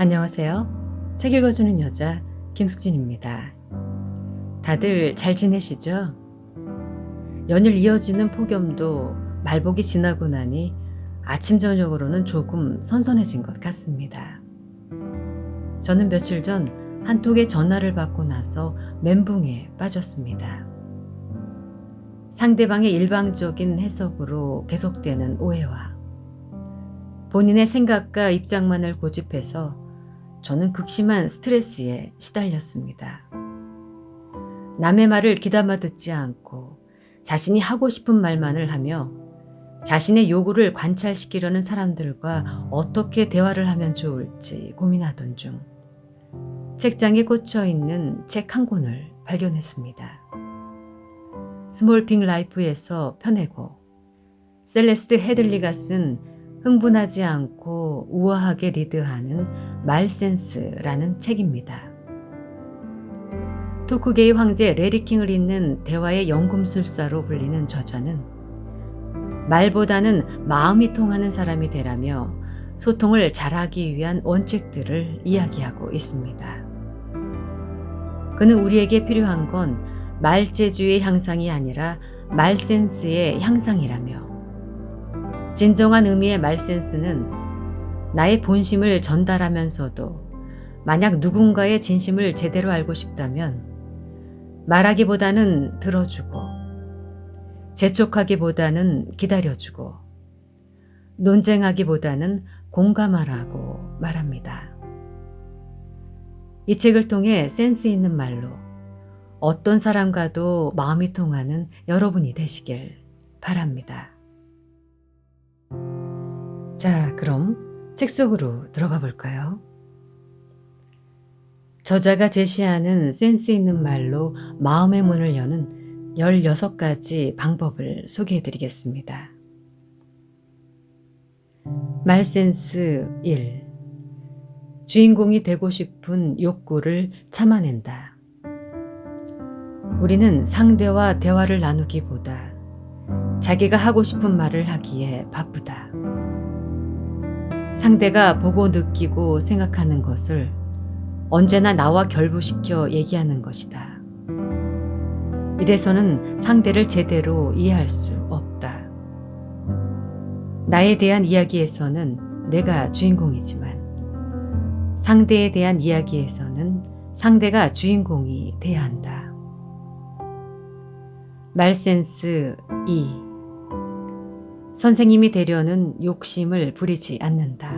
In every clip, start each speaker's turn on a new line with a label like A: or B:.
A: 안녕하세요. 책 읽어주는 여자 김숙진입니다. 다들 잘 지내시죠? 연일 이어지는 폭염도 말복이 지나고 나니 아침 저녁으로는 조금 선선해진 것 같습니다. 저는 며칠 전 한 통의 전화를 받고 나서 멘붕에 빠졌습니다. 상대방의 일방적인 해석으로 계속되는 오해와 본인의 생각과 입장만을 고집해서 저는 극심한 스트레스에 시달렸습니다. 남의 말을 귀담아 듣지 않고 자신이 하고 싶은 말만을 하며 자신의 요구를 관찰시키려는 사람들과 어떻게 대화를 하면 좋을지 고민하던 중 책장에 꽂혀 있는 책 한 권을 발견했습니다. 스몰 빅 라이프에서 펴내고 셀레스트 헤들리가 쓴 흥분하지 않고 우아하게 리드하는 말센스라는 책입니다. 토크계의 황제 레리킹을 잇는 대화의 연금술사로 불리는 저자는 말보다는 마음이 통하는 사람이 되라며 소통을 잘하기 위한 원칙들을 이야기하고 있습니다. 그는 우리에게 필요한 건 말재주의 향상이 아니라 말센스의 향상이라며 진정한 의미의 말센스는 나의 본심을 전달하면서도 만약 누군가의 진심을 제대로 알고 싶다면 말하기보다는 들어주고 재촉하기보다는 기다려주고 논쟁하기보다는 공감하라고 말합니다. 이 책을 통해 센스 있는 말로 어떤 사람과도 마음이 통하는 여러분이 되시길 바랍니다. 자, 그럼 책 속으로 들어가 볼까요? 저자가 제시하는 센스 있는 말로 마음의 문을 여는 16가지 방법을 소개해 드리겠습니다. 말센스 1. 주인공이 되고 싶은 욕구를 참아낸다. 우리는 상대와 대화를 나누기보다 자기가 하고 싶은 말을 하기에 바쁘다. 상대가 보고 느끼고 생각하는 것을 언제나 나와 결부시켜 얘기하는 것이다. 이래서는 상대를 제대로 이해할 수 없다. 나에 대한 이야기에서는 내가 주인공이지만 상대에 대한 이야기에서는 상대가 주인공이 돼야 한다. 말센스 2. 선생님이 되려는 욕심을 부리지 않는다.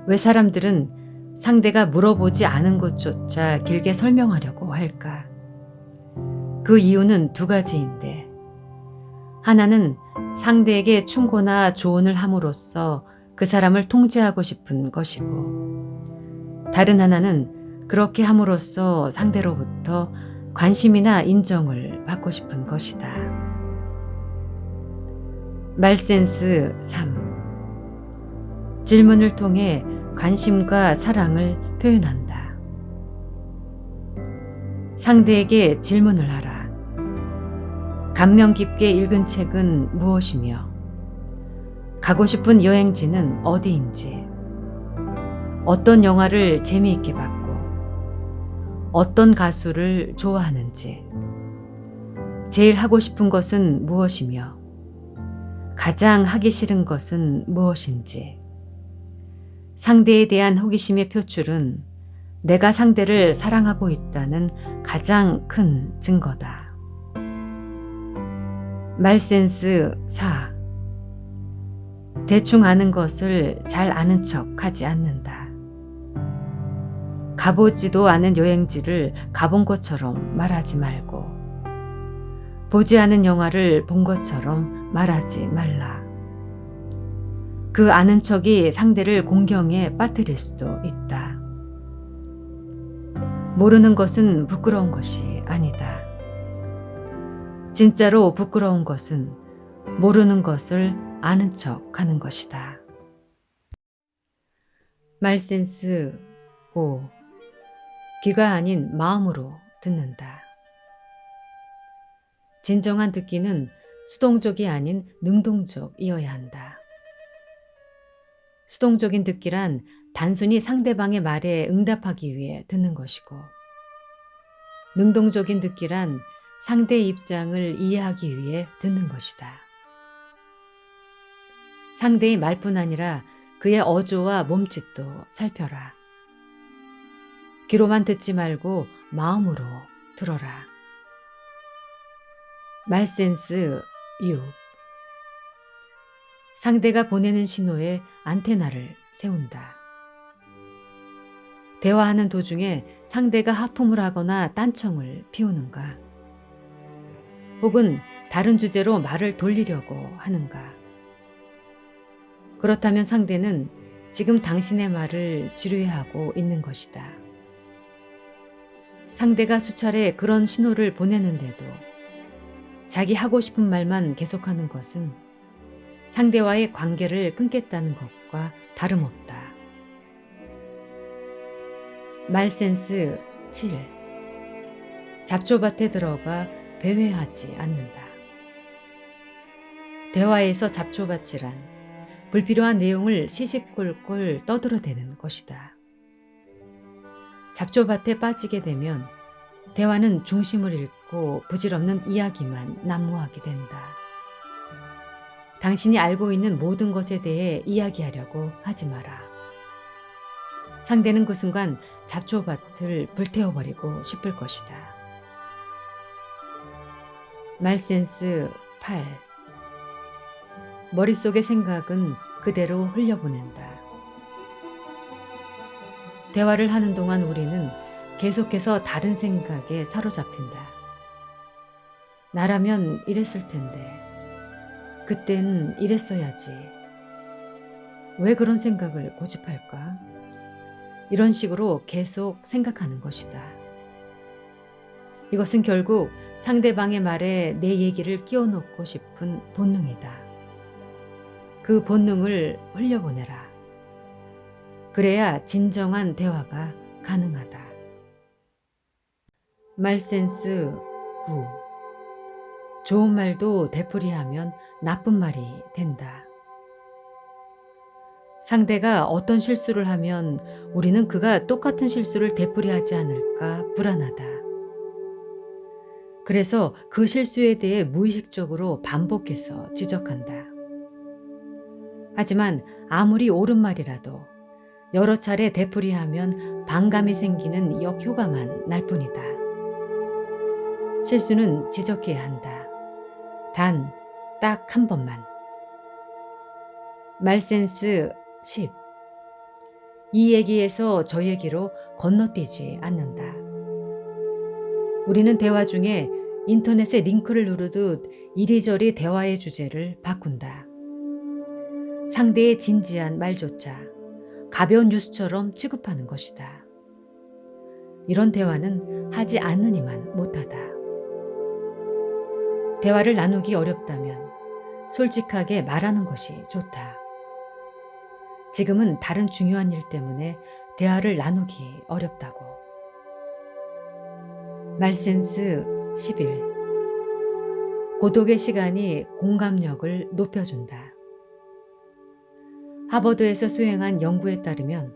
A: 왜 사람들은 상대가 물어보지 않은 것조차 길게 설명하려고 할까? 그 이유는 두 가지인데, 하나는 상대에게 충고나 조언을 함으로써 그 사람을 통제하고 싶은 것이고, 다른 하나는 그렇게 함으로써 상대로부터 관심이나 인정을 받고 싶은 것이다. 말센스 3. 질문을 통해 관심과 사랑을 표현한다. 상대에게 질문을 하라. 감명 깊게 읽은 책은 무엇이며, 가고 싶은 여행지는 어디인지, 어떤 영화를 재미있게 봤고, 어떤 가수를 좋아하는지, 제일 하고 싶은 것은 무엇이며, 가장 하기 싫은 것은 무엇인지. 상대에 대한 호기심의 표출은 내가 상대를 사랑하고 있다는 가장 큰 증거다. 말센스 4. 대충 아는 것을 잘 아는 척 하지 않는다. 가보지도 않은 여행지를 가본 것처럼 말하지 말고, 보지 않은 영화를 본 것처럼 말하지 말라. 그 아는 척이 상대를 공경에 빠뜨릴 수도 있다. 모르는 것은 부끄러운 것이 아니다. 진짜로 부끄러운 것은 모르는 것을 아는 척 하는 것이다. 말센스 5. 귀가 아닌 마음으로 듣는다. 진정한 듣기는 수동적이 아닌 능동적이어야 한다. 수동적인 듣기란 단순히 상대방의 말에 응답하기 위해 듣는 것이고, 능동적인 듣기란 상대의 입장을 이해하기 위해 듣는 것이다. 상대의 말뿐 아니라 그의 어조와 몸짓도 살펴라. 귀로만 듣지 말고 마음으로 들어라. 말센스 6. 상대가 보내는 신호에 안테나를 세운다. 대화하는 도중에 상대가 하품을 하거나 딴청을 피우는가? 혹은 다른 주제로 말을 돌리려고 하는가? 그렇다면 상대는 지금 당신의 말을 지루해하고 있는 것이다. 상대가 수차례 그런 신호를 보내는데도 자기 하고 싶은 말만 계속하는 것은 상대와의 관계를 끊겠다는 것과 다름없다. 말센스 7. 잡초밭에 들어가 배회하지 않는다. 대화에서 잡초밭이란 불필요한 내용을 시시콜콜 떠들어대는 것이다. 잡초밭에 빠지게 되면 대화는 중심을 잃고 부질없는 이야기만 난무하게 된다. 당신이 알고 있는 모든 것에 대해 이야기하려고 하지 마라. 상대는 그 순간 잡초밭을 불태워버리고 싶을 것이다. 말센스 8. 머릿속의 생각은 그대로 흘려보낸다. 대화를 하는 동안 우리는 계속해서 다른 생각에 사로잡힌다. 나라면 이랬을 텐데, 그땐 이랬어야지. 왜 그런 생각을 고집할까? 이런 식으로 계속 생각하는 것이다. 이것은 결국 상대방의 말에 내 얘기를 끼워넣고 싶은 본능이다. 그 본능을 흘려보내라. 그래야 진정한 대화가 가능하다. 말센스 9. 좋은 말도 되풀이하면 나쁜 말이 된다. 상대가 어떤 실수를 하면 우리는 그가 똑같은 실수를 되풀이하지 않을까 불안하다. 그래서 그 실수에 대해 무의식적으로 반복해서 지적한다. 하지만 아무리 옳은 말이라도 여러 차례 되풀이하면 반감이 생기는 역효과만 날 뿐이다. 실수는 지적해야 한다. 단, 딱 한 번만. 말센스 10. 이 얘기에서 저 얘기로 건너뛰지 않는다. 우리는 대화 중에 인터넷에 링크를 누르듯 이리저리 대화의 주제를 바꾼다. 상대의 진지한 말조차 가벼운 뉴스처럼 취급하는 것이다. 이런 대화는 하지 않으니만 못하다. 대화를 나누기 어렵다면 솔직하게 말하는 것이 좋다. 지금은 다른 중요한 일 때문에 대화를 나누기 어렵다고. 말센스 11. 고독의 시간이 공감력을 높여준다. 하버드에서 수행한 연구에 따르면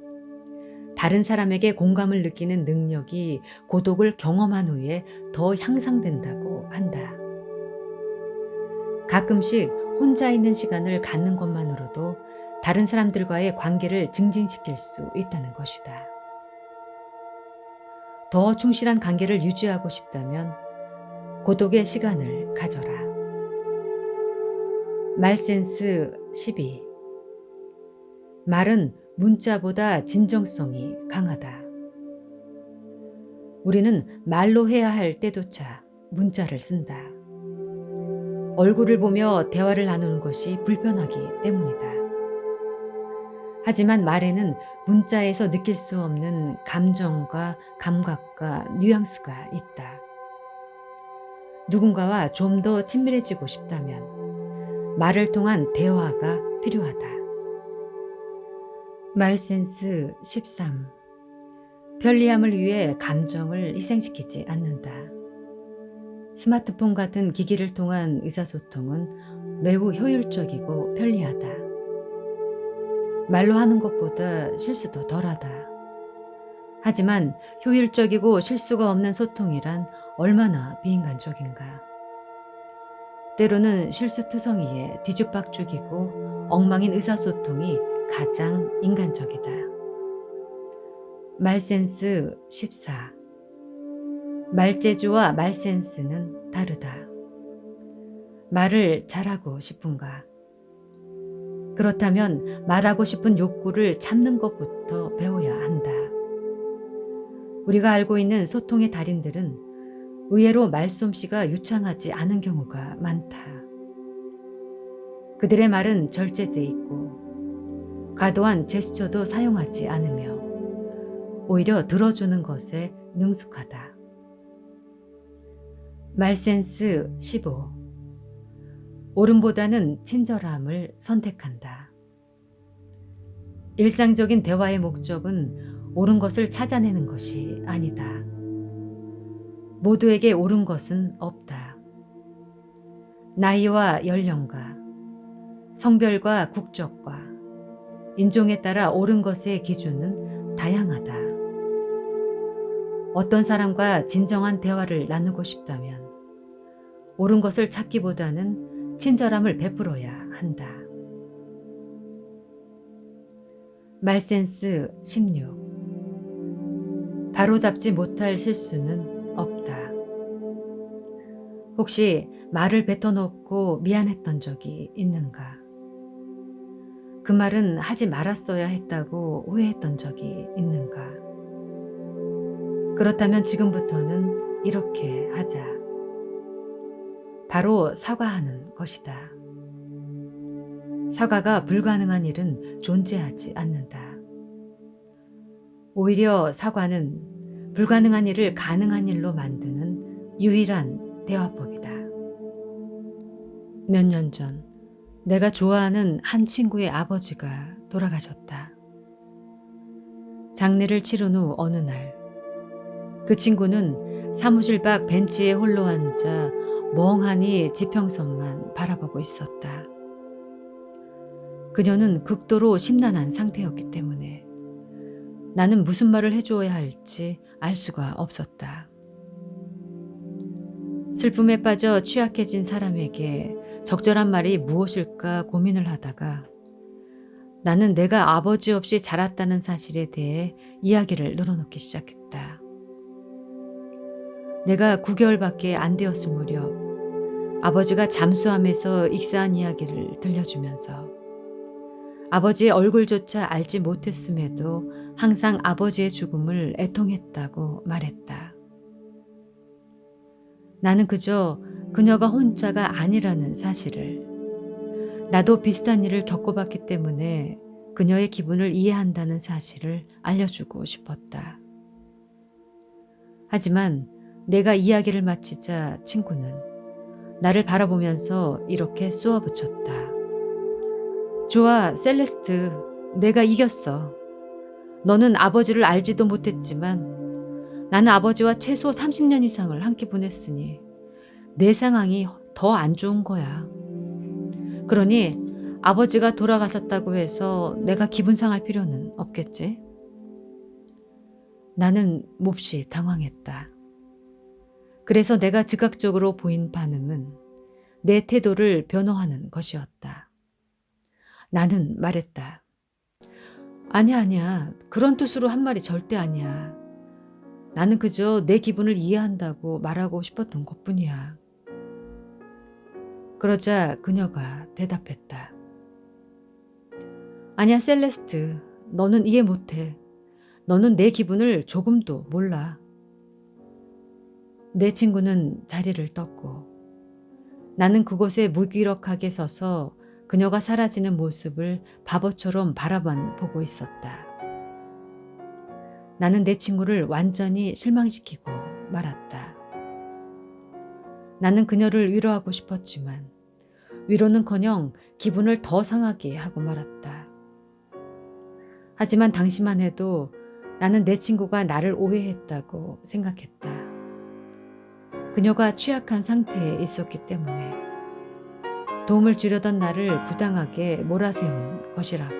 A: 다른 사람에게 공감을 느끼는 능력이 고독을 경험한 후에 더 향상된다고 한다. 가끔씩 혼자 있는 시간을 갖는 것만으로도 다른 사람들과의 관계를 증진시킬 수 있다는 것이다. 더 충실한 관계를 유지하고 싶다면 고독의 시간을 가져라. 말센스 12. 말은 문자보다 진정성이 강하다. 우리는 말로 해야 할 때조차 문자를 쓴다. 얼굴을 보며 대화를 나누는 것이 불편하기 때문이다. 하지만 말에는 문자에서 느낄 수 없는 감정과 감각과 뉘앙스가 있다. 누군가와 좀 더 친밀해지고 싶다면 말을 통한 대화가 필요하다. 말센스 13. 편리함을 위해 감정을 희생시키지 않는다. 스마트폰 같은 기기를 통한 의사소통은 매우 효율적이고 편리하다. 말로 하는 것보다 실수도 덜하다. 하지만 효율적이고 실수가 없는 소통이란 얼마나 비인간적인가. 때로는 실수투성이에 뒤죽박죽이고 엉망인 의사소통이 가장 인간적이다. 말센스 14. 말재주와 말센스는 다르다. 말을 잘하고 싶은가? 그렇다면 말하고 싶은 욕구를 참는 것부터 배워야 한다. 우리가 알고 있는 소통의 달인들은 의외로 말솜씨가 유창하지 않은 경우가 많다. 그들의 말은 절제돼 있고 과도한 제스처도 사용하지 않으며 오히려 들어주는 것에 능숙하다. 말센스 15. 옳음보다는 친절함을 선택한다. 일상적인 대화의 목적은 옳은 것을 찾아내는 것이 아니다. 모두에게 옳은 것은 없다. 나이와 연령과 성별과 국적과 인종에 따라 옳은 것의 기준은 다양하다. 어떤 사람과 진정한 대화를 나누고 싶다면 옳은 것을 찾기보다는 친절함을 베풀어야 한다. 말센스 16. 바로잡지 못할 실수는 없다. 혹시 말을 뱉어놓고 미안했던 적이 있는가? 그 말은 하지 말았어야 했다고 후회했던 적이 있는가? 그렇다면 지금부터는 이렇게 하자. 바로 사과하는 것이다. 사과가 불가능한 일은 존재하지 않는다. 오히려 사과는 불가능한 일을 가능한 일로 만드는 유일한 대화법이다. 몇 년 전 내가 좋아하는 한 친구의 아버지가 돌아가셨다. 장례를 치른 후 어느 날 그 친구는 사무실 밖 벤치에 홀로 앉아 멍하니 지평선만 바라보고 있었다. 그녀는 극도로 심란한 상태였기 때문에 나는 무슨 말을 해주어야 할지 알 수가 없었다. 슬픔에 빠져 취약해진 사람에게 적절한 말이 무엇일까 고민을 하다가 나는 내가 아버지 없이 자랐다는 사실에 대해 이야기를 늘어놓기 시작했다. 내가 9개월밖에 안 되었을 무렵 아버지가 잠수함에서 익사한 이야기를 들려주면서 아버지의 얼굴조차 알지 못했음에도 항상 아버지의 죽음을 애통했다고 말했다. 나는 그저 그녀가 혼자가 아니라는 사실을, 나도 비슷한 일을 겪어봤기 때문에 그녀의 기분을 이해한다는 사실을 알려주고 싶었다. 하지만 내가 이야기를 마치자 친구는 나를 바라보면서 이렇게 쏘아붙였다. 좋아, 셀레스트. 내가 이겼어. 너는 아버지를 알지도 못했지만 나는 아버지와 최소 30년 이상을 함께 보냈으니 내 상황이 더 안 좋은 거야. 그러니 아버지가 돌아가셨다고 해서 내가 기분 상할 필요는 없겠지? 나는 몹시 당황했다. 그래서 내가 즉각적으로 보인 반응은 내 태도를 변호하는 것이었다. 나는 말했다. 아니야. 그런 뜻으로 한 말이 절대 아니야. 나는 그저 내 기분을 이해한다고 말하고 싶었던 것뿐이야. 그러자 그녀가 대답했다. 아니야, 셀레스트. 너는 이해 못해. 너는 내 기분을 조금도 몰라. 내 친구는 자리를 떴고 나는 그곳에 무기력하게 서서 그녀가 사라지는 모습을 바보처럼 바라만 보고 있었다. 나는 내 친구를 완전히 실망시키고 말았다. 나는 그녀를 위로하고 싶었지만 위로는커녕 기분을 더 상하게 하고 말았다. 하지만 당시만 해도 나는 내 친구가 나를 오해했다고 생각했다. 그녀가 취약한 상태에 있었기 때문에 도움을 주려던 나를 부당하게 몰아세운 것이라고.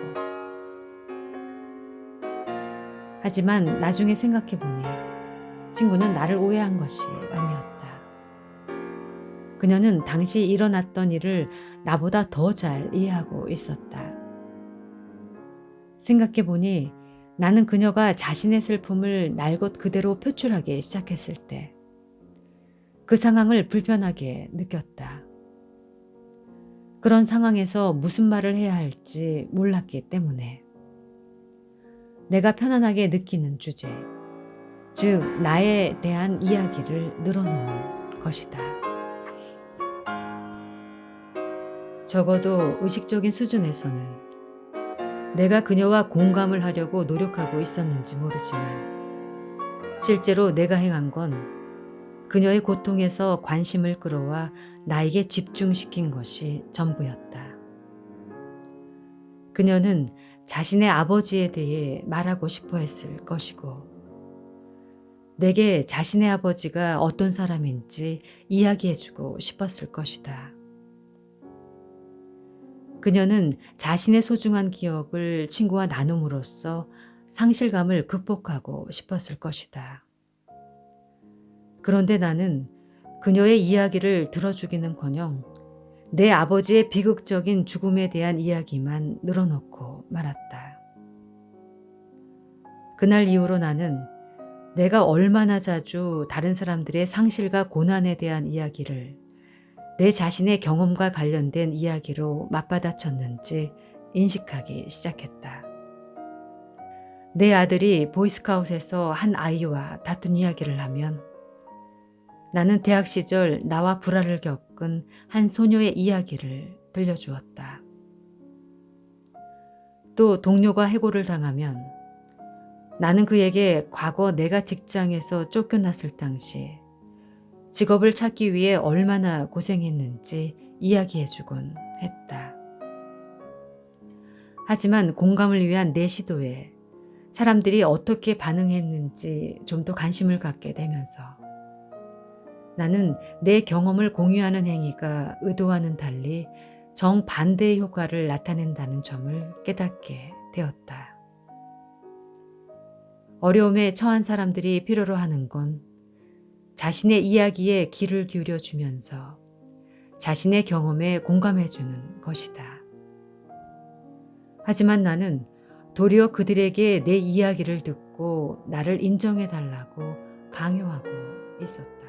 A: 하지만 나중에 생각해 보니 친구는 나를 오해한 것이 아니었다. 그녀는 당시 일어났던 일을 나보다 더 잘 이해하고 있었다. 생각해 보니 나는 그녀가 자신의 슬픔을 날 것 그대로 표출하기 시작했을 때 그 상황을 불편하게 느꼈다. 그런 상황에서 무슨 말을 해야 할지 몰랐기 때문에 내가 편안하게 느끼는 주제, 즉 나에 대한 이야기를 늘어놓은 것이다. 적어도 의식적인 수준에서는 내가 그녀와 공감을 하려고 노력하고 있었는지 모르지만 실제로 내가 행한 건 그녀의 고통에서 관심을 끌어와 나에게 집중시킨 것이 전부였다. 그녀는 자신의 아버지에 대해 말하고 싶어 했을 것이고 내게 자신의 아버지가 어떤 사람인지 이야기해주고 싶었을 것이다. 그녀는 자신의 소중한 기억을 친구와 나눔으로써 상실감을 극복하고 싶었을 것이다. 그런데 나는 그녀의 이야기를 들어주기는커녕 내 아버지의 비극적인 죽음에 대한 이야기만 늘어놓고 말았다. 그날 이후로 나는 내가 얼마나 자주 다른 사람들의 상실과 고난에 대한 이야기를 내 자신의 경험과 관련된 이야기로 맞받아쳤는지 인식하기 시작했다. 내 아들이 보이스카웃에서 한 아이와 다툰 이야기를 하면 나는 대학 시절 나와 불화를 겪은 한 소녀의 이야기를 들려주었다. 또 동료가 해고를 당하면 나는 그에게 과거 내가 직장에서 쫓겨났을 당시 직업을 찾기 위해 얼마나 고생했는지 이야기해주곤 했다. 하지만 공감을 위한 내 시도에 사람들이 어떻게 반응했는지 좀 더 관심을 갖게 되면서 나는 내 경험을 공유하는 행위가 의도와는 달리 정반대의 효과를 나타낸다는 점을 깨닫게 되었다. 어려움에 처한 사람들이 필요로 하는 건 자신의 이야기에 귀를 기울여 주면서 자신의 경험에 공감해 주는 것이다. 하지만 나는 도리어 그들에게 내 이야기를 듣고 나를 인정해 달라고 강요하고 있었다.